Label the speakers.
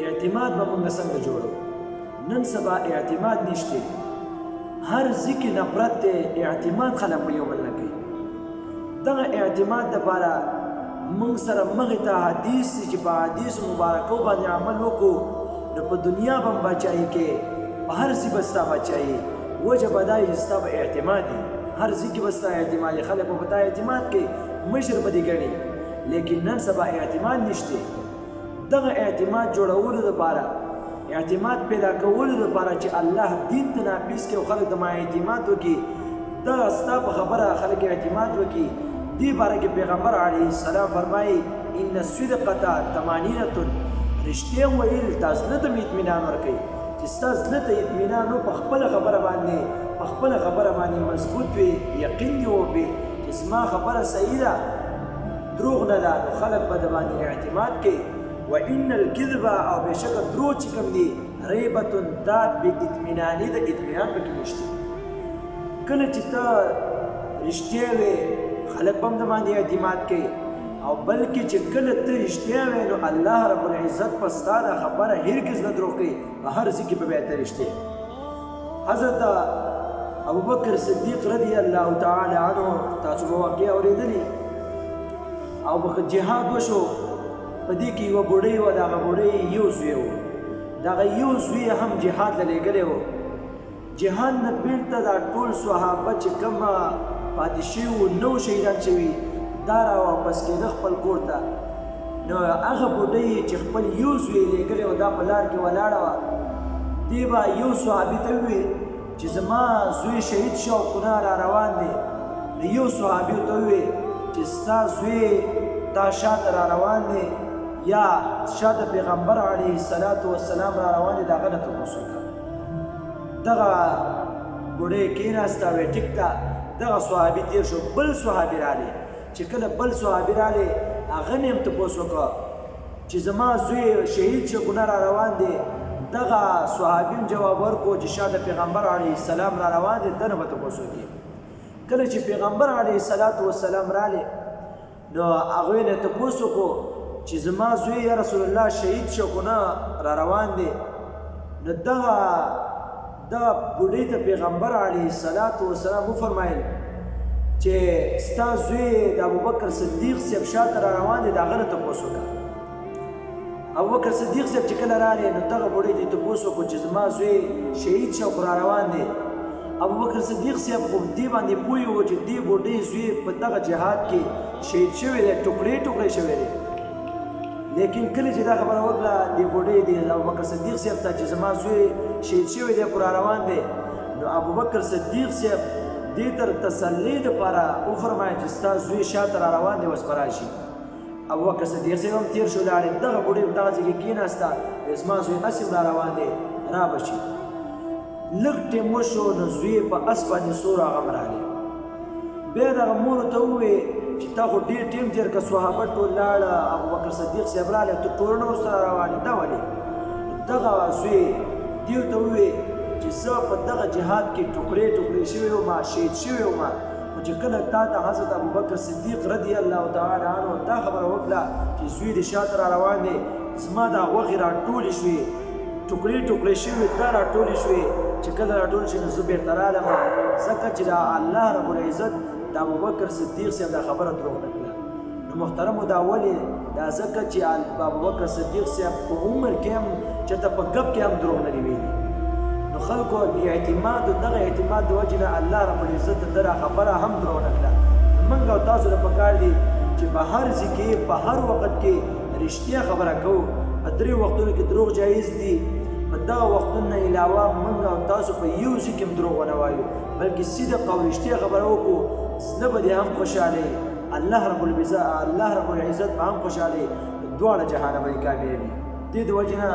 Speaker 1: اعتماد به موږ څنګه جوړو. نن سبا اعتماد نشته، هر ځکه نفرت دی، اعتماد خلک په یو بل نه کوي. دغه اعتماد دپاره موږ سره مخې ته حدیث چې په حدیث مبارکو باندې عمل وکړو نو په دنیا به هم بچایي کې، په هر ځای به ستا بچایي. وجه به دا چې ستا به اعتماد وي، هر ځای کې به ستا اعتماد وي، خلک به په تا اعتماد کوي، مشر به دې ګڼي. لیکن نن سبا اعتماد نشته. دغه اعتماد جوړولو دپاره، اعتماد پیدا کولو دپاره چې الله دین ته نافظ کړي او خلک د ما اعتماد وکړي، دغه ستا په خبره خلک اعتماد وکړي. دې باره کې پیغمبر علیه السلام فرمایي ان الصدقه طمانینة، رښتیا ویل تا زړه ته اطمینان ورکوي. چې ستا زړه ته اطمینان و، په خپله خبره باندې مضبوط وي، یقین دې وکړي چې زما خبره صحیح ده، دروغ نه ده، نو خلک به د باندې اعتماد کوي. و ان الکذب، او بېشکه دروغ چې کوم دي، ریبة، دا بې اطمیناني ده، اطمینان پکې نشته. کله چې ته رښتیا وې خلک به هم د باندې اعتماد کوي، او بلکې چې کله ته رښتیا وې نو الله رب العزت په ستا دا خبره هرګز نه دروغ کوي، په هر ځای کې به بیا ته رښتیا. حضرت ابوبکر صدیق رضی الله تعالی عنه، تاسو به واقعه اورېدلي، او جهاد وشو، په دې کې یوه بوډۍ وه، دغه بوډۍ یو زوی و، دغه یو زوی هم جهاد له لېږلی و. جهاد نه بیرته دا ټول صحابه چې کومه پاتې شوي وو، نو شهیدان شوي، دا را واپس کېده خپل کور ته. نو هغه بوډۍ چې خپل یو زوی یې لېږلی و، دا په لار کې ولاړه وه، دې به یو صحابي ته وویل چې زما زوی شهید شو او کونړ را روان دی. نو یو صحابي ورته وویل چې ستا زوی تا شاته را روان دی یا شاته پیغمبر علیه السلام را روان دی، د هغه نه تپوس وکړه. دغه بوډۍ کېناسته، ویې ټیک ده. دغه صحابي تېر شو، بل صحابي راغلی. چې کله بل صحابي راغلی، هغه نه هم تپوس وکړه چې زما زوی شهید شو، کونړ را روان دی. دغه صحابي هم جواب ورکړو چې شاته پیغمبر علیه السلام را روان دی، ده نه به تپوس وکړي. کله چې پیغمبر علیه السلام راغلی نو هغوی نه تپوس وکړو چې زما زوی یا رسول الله شهید شو، کونړ را روان دی. نو دغه بوډۍ ته پیغمبر علیه السلام وفرمایل چې ستا زوی د ابوبکر صدیق صاحب شاته را روان دی، د هغه نه تپوس وکړه. ابوبکر صدیق صاحب چې کله راغلی نو دغه بوډۍ ته تپوس وکړو چې زما زوی شهید شو، را روان دی. ابوبکر صدیق صاحب خو دې باندې پوه و چې دې بوډۍ زوی په دغه جهاد کې شهید شوی دی، ټوکړې ټوکړې شوی دی. لیکن کله چې دا خبره وکړه دې بوډۍ د ابوبکر صدیق صاحب ته چې زما زوی شهید شوی دی، را روان دی، نو ابوبکر صدیق صاحب دې تر تسلۍ دپاره وفرمایل چې ستا زوی شاته را روان دی، اوس به راشي. ابوبکر صدیق صاحب هم تېر شو، لاړې. دغه بوډۍ په دغه ځای کې کېناسته، زما زوی هسې را روان دی، را به شي. لږ ټیم وشو نو زوی په اس باندې سور هغه هم راغلی. بیا دغه مور ورته وویل چې تا خو ډېر ټیم تېر کړه، صحابه ټول لاړه، ابوبکر صدیق صاحب راغلی، ته ټولونه ورسره روان یې، دا ولې؟ دغه زوی دې ورته وویل چې زه په دغه جهاد کې ټوکړې ټوکړې شوی وم، شهید شوی وم، خو چې کله تا ته حضرت ابوبکر صدیق رضی الله تعالی عنه دا خبره وکړه چې زوی دې شاته را روان دی، زما دا غوښې راټولې شوې، ټوکړې ټوکړې شوې، دا راټولې شوې. چې کله راټول شي نو زه بېرته رالم، ځکه چې دا الله رب العزت د ابوبکر صدیق صاحب دا خبره دروغ نه کړه. نو محترمو دا ولې؟ دا ځکه چې ابوبکر صدیق صاحب په عمر کې هم چېرته په ګپ کې هم دروغ نه دي ویلي. نو خلکو بې اعتماد و دغه اعتماد د وجې نه الله رب العزت د ده خبره هم دروغ نه کړه. موږ او تاسو ته پکار دي چې په هر ځای کې په هر وخت کې رښتیا خبره کوو. په درې وختونو کې دروغ جایز دي. په دغه وختونو نه علاوه موږ او تاسو په یو ځای کې هم دروغ ونه وایو، بلکې صدق او رښتیا خبره وکړو. زړه به دې هم خوشحالوي، الله رب العزت به هم خوشحالوي، دواړه جهانه به دې کامیابي. دې د وجې نه